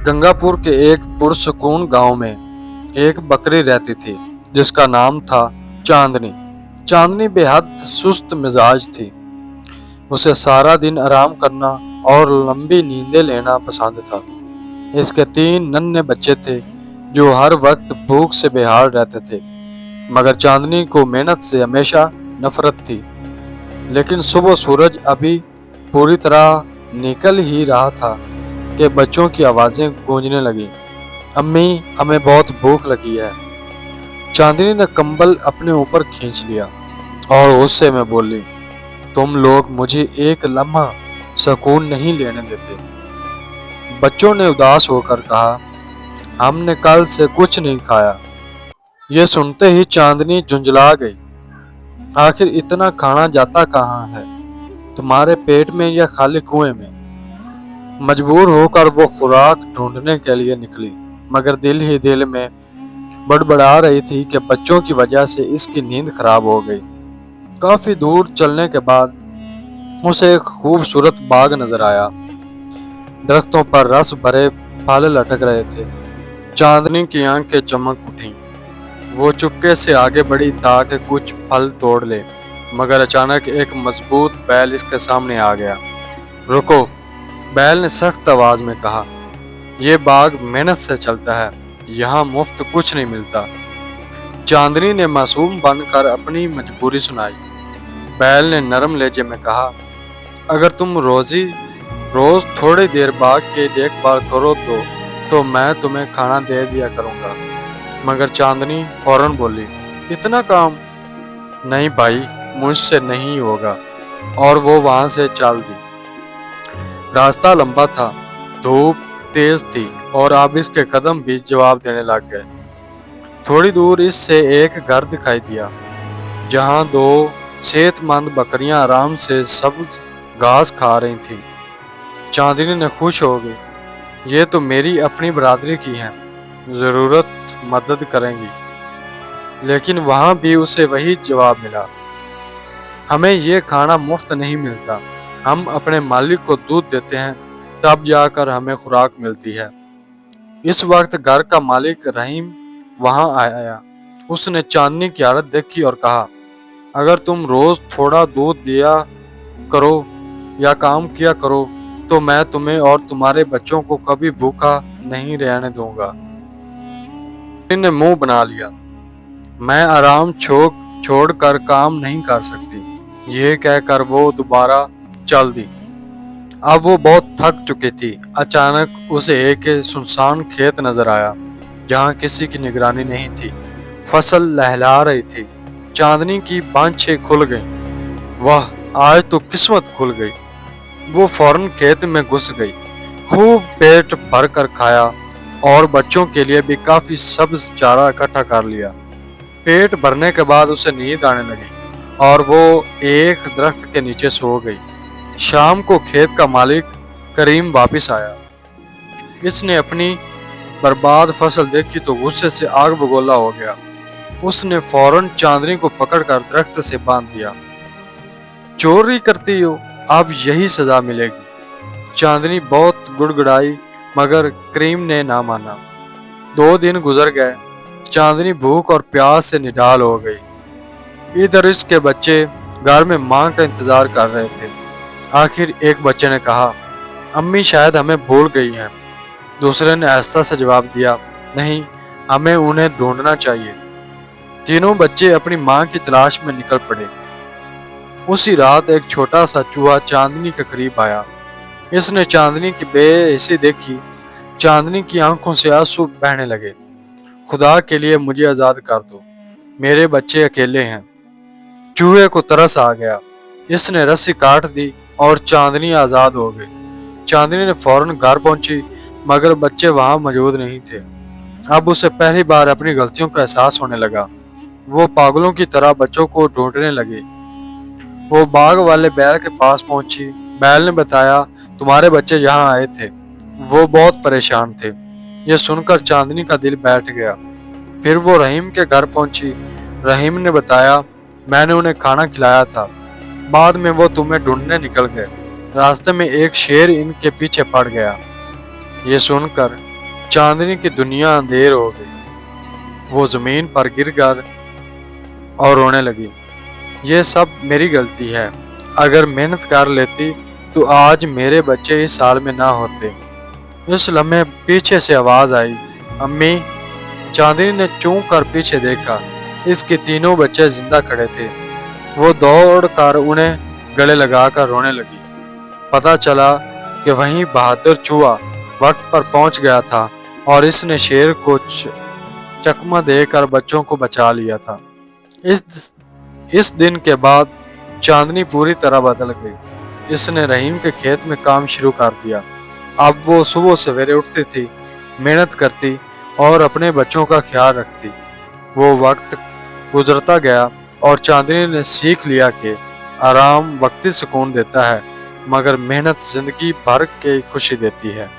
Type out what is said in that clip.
गंगापुर के एक पुरसकून गांव में एक बकरी रहती थी जिसका नाम था चांदनी। चांदनी बेहद सुस्त मिजाज थी। उसे सारा दिन आराम करना और लंबी नींदें लेना पसंद था। इसके 3 नन्हे बच्चे थे जो हर वक्त भूख से बेहाल रहते थे, मगर चांदनी को मेहनत से हमेशा नफरत थी। लेकिन सुबह सूरज अभी पूरी तरह निकल ही रहा था कि बच्चों की आवाजें गूंजने लगी। अम्मी, हमें बहुत भूख लगी है। चांदनी ने कंबल अपने ऊपर खींच लिया और गुस्से में बोली, तुम लोग मुझे एक लम्हा सुकून नहीं लेने देते। बच्चों ने उदास होकर कहा, हमने कल से कुछ नहीं खाया। ये सुनते ही चांदनी झुंझला गई। आखिर इतना खाना जाता कहाँ है, तुम्हारे पेट में या खाली कुएं में? मजबूर होकर वो खुराक ढूंढने के लिए निकली, मगर दिल ही दिल में बड़बड़ा रही थी कि बच्चों की वजह से इसकी नींद खराब हो गई। काफी दूर चलने के बाद उसे एक खूबसूरत बाग नजर आया। दरख्तों पर रस भरे फल लटक रहे थे। चांदनी की आंखें चमक उठी। वो चुपके से आगे बढ़ी ताकि कुछ फल तोड़ ले, मगर अचानक एक मजबूत बैल इसके सामने आ गया। रुको, बैल ने सख्त आवाज में कहा, यह बाग मेहनत से चलता है, यहाँ मुफ्त कुछ नहीं मिलता। चांदनी ने मासूम बनकर अपनी मजबूरी सुनाई। बैल ने नरम लहजे में कहा, अगर तुम रोज थोड़ी देर बाग की देखभाल करो तो मैं तुम्हें खाना दे दिया करूंगा। मगर चांदनी फौरन बोली, इतना काम? नहीं भाई, मुझसे नहीं होगा। और वो वहां से चल दी। रास्ता लंबा था, धूप तेज थी और अब इसके कदम भी जवाब देने लग गए। थोड़ी दूर इससे एक घर दिखाई दिया जहां 2 सेहतमंद बकरियां आराम से सब्ज घास खा रही थीं। चांदनी ने खुश हो गई, ये तो मेरी अपनी बरादरी की हैं, जरूरत मदद करेंगी। लेकिन वहां भी उसे वही जवाब मिला, हमें ये खाना मुफ्त नहीं मिलता, हम अपने मालिक को दूध देते हैं, तब जाकर हमें खुराक मिलती है। इस वक्त घर का मालिक रहीम वहां आया। उसने चांदनी की हालत देखी और कहा, अगर तुम रोज थोड़ा दूध दिया करो या काम किया करो तो मैं तुम्हें और तुम्हारे बच्चों को कभी भूखा नहीं रहने दूंगा। ने मुंह बना लिया, मैं आराम छोड़कर काम नहीं कर सकती। यह कहकर वो दोबारा चल दी। अब वो बहुत थक चुकी थी। अचानक उसे एक सुनसान खेत नजर आया जहां किसी की निगरानी नहीं थी। फसल लहला रही थी। चांदनी की बांछें खुल गईं। वाह, आज तो किस्मत खुल गई। वो फौरन खेत में घुस गई, खूब पेट भर कर खाया और बच्चों के लिए भी काफी सब्ज चारा इकट्ठा कर लिया। पेट भरने के बाद उसे नींद आने लगी और वो एक दरख्त के नीचे सो गई। शाम को खेत का मालिक करीम वापस आया। इसने अपनी बर्बाद फसल देखी तो गुस्से से आग बगोला हो गया। उसने फौरन चांदनी को पकड़कर दरख्त से बांध दिया। चोरी करती हो, अब यही सजा मिलेगी। चांदनी बहुत गुड़गुड़ाई, मगर करीम ने ना माना। 2 दिन गुजर गए। चांदनी भूख और प्यास से निढाल हो गई। इधर इसके बच्चे घर में मां का इंतजार कर रहे थे। आखिर एक बच्चे ने कहा, अम्मी शायद हमें भूल गई हैं। दूसरे ने आहिस्ता से जवाब दिया, नहीं, हमें उन्हें ढूंढना चाहिए। तीनों बच्चे अपनी मां की तलाश में निकल पड़े। उसी रात एक छोटा सा चूहा चांदनी के करीब आया। इसने चांदनी की बेहिस्सी देखी। चांदनी की आंखों से आंसू बहने लगे। खुदा के लिए मुझे आजाद कर दो, मेरे बच्चे अकेले हैं। चूहे को तरस आ गया। इसने रस्सी काट दी और चांदनी आजाद हो गई। चांदनी ने फौरन घर पहुंची, मगर बच्चे वहां मौजूद नहीं थे। अब उसे पहली बार अपनी गलतियों का एहसास होने लगा। वो पागलों की तरह बच्चों को ढूंढने लगी। वो बाग वाले बैल के पास पहुंची। बैल ने बताया, तुम्हारे बच्चे यहाँ आए थे। वो बहुत परेशान थे। ये सुनकर चांदनी का दिल बैठ गया। फिर वो रहीम के घर पहुंची। रहीम ने बताया, मैंने उन्हें खाना खिलाया था, बाद में वो तुम्हें ढूंढने निकल गए। रास्ते में एक शेर इनके पीछे पड़ गया। ये सुनकर चांदनी की दुनिया अंधेर हो गई। वो जमीन पर गिर कर और रोने लगी। ये सब मेरी गलती है। अगर मेहनत कर लेती तो आज मेरे बच्चे इस हाल में ना होते। इस लम्हे पीछे से आवाज आई, अम्मी। चांदनी ने चौंक कर पीछे देखा। इसके तीनों बच्चे जिंदा खड़े थे। वो दौड़ कर उन्हें गले लगाकर रोने लगी। पता चला कि वहीं बहादुर चूहा वक्त पर पहुंच गया था और इसने शेर को चकमा देकर बच्चों को बचा लिया था। इस दिन के बाद चांदनी पूरी तरह बदल गई। इसने रहीम के खेत में काम शुरू कर दिया। अब वो सुबह सवेरे उठती थी, मेहनत करती और अपने बच्चों का ख्याल रखती। वो वक्त गुजरता गया और चांदनी ने सीख लिया कि आराम वक्ती सुकून देता है, मगर मेहनत जिंदगी भर की खुशी देती है।